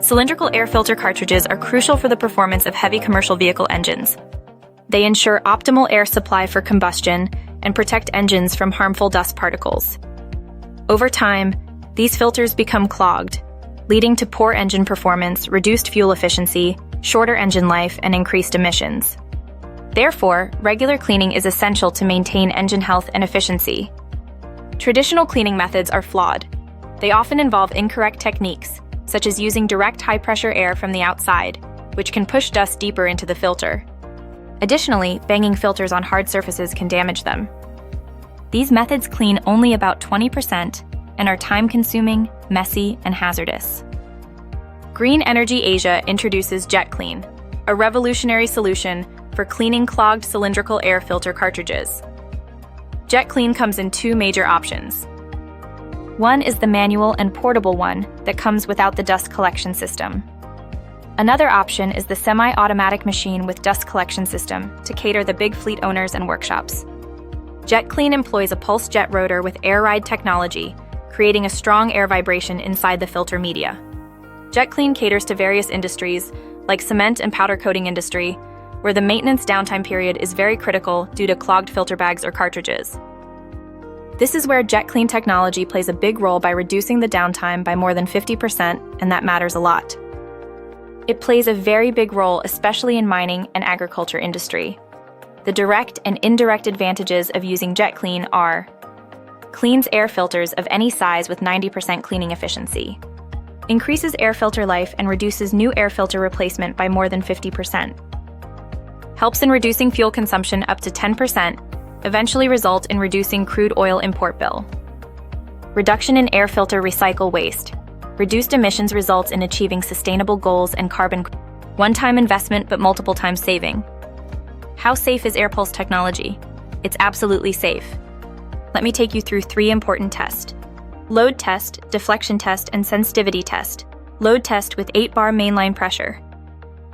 Cylindrical air filter cartridges are crucial for the performance of heavy commercial vehicle engines. They ensure optimal air supply for combustion and protect engines from harmful dust particles. Over time, these filters become clogged, leading to poor engine performance, reduced fuel efficiency, shorter engine life, and increased emissions. Therefore, regular cleaning is essential to maintain engine health and efficiency. Traditional cleaning methods are flawed. They often involve incorrect techniques, such as using direct high-pressure air from the outside, which can push dust deeper into the filter. Additionally, banging filters on hard surfaces can damage them. These methods clean only about 20% and are time-consuming, messy, and hazardous. Green Energy Asia introduces JetClean, a revolutionary solution for cleaning clogged cylindrical air filter cartridges. JetClean comes in two major options. One is the manual and portable one that comes without the dust collection system. Another option is the semi-automatic machine with dust collection system to cater the big fleet owners and workshops. JetClean employs a pulse jet rotor with air ride technology, creating a strong air vibration inside the filter media. JetClean caters to various industries, like cement and powder coating industry, where the maintenance downtime period is very critical due to clogged filter bags or cartridges. This is where JetClean technology plays a big role by reducing the downtime by more than 50%, and that matters a lot. It plays a very big role, especially in mining and agriculture industry. The direct and indirect advantages of using JetClean are: cleans air filters of any size with 90% cleaning efficiency, increases air filter life and reduces new air filter replacement by more than 50%, helps in reducing fuel consumption up to 10%, eventually result in reducing crude oil import bill. Reduction in air filter recycle waste. Reduced emissions results in achieving sustainable goals and carbon. One-time investment but multiple times saving. How safe is AirPulse technology? It's absolutely safe. Let me take you through 3 important tests. Load test, deflection test, and sensitivity test. Load test with 8-bar mainline pressure.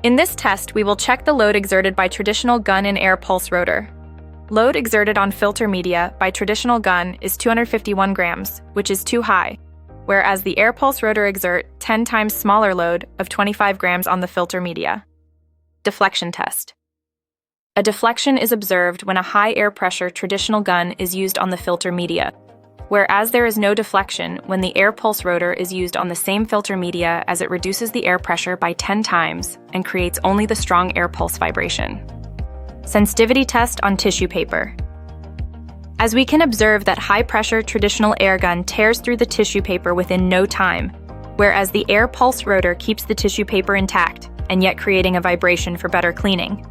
In this test, we will check the load exerted by traditional gun and air pulse rotor. Load exerted on filter media by traditional gun is 251 grams, which is too high, whereas the air pulse rotor exert 10 times smaller load of 25 grams on the filter media. Deflection test. A deflection is observed when a high air pressure traditional gun is used on the filter media, whereas there is no deflection when the air pulse rotor is used on the same filter media, as it reduces the air pressure by 10 times and creates only the strong air pulse vibration. Sensitivity test on tissue paper. As we can observe that high-pressure traditional air gun tears through the tissue paper within no time, whereas the air pulse rotor keeps the tissue paper intact and yet creating a vibration for better cleaning.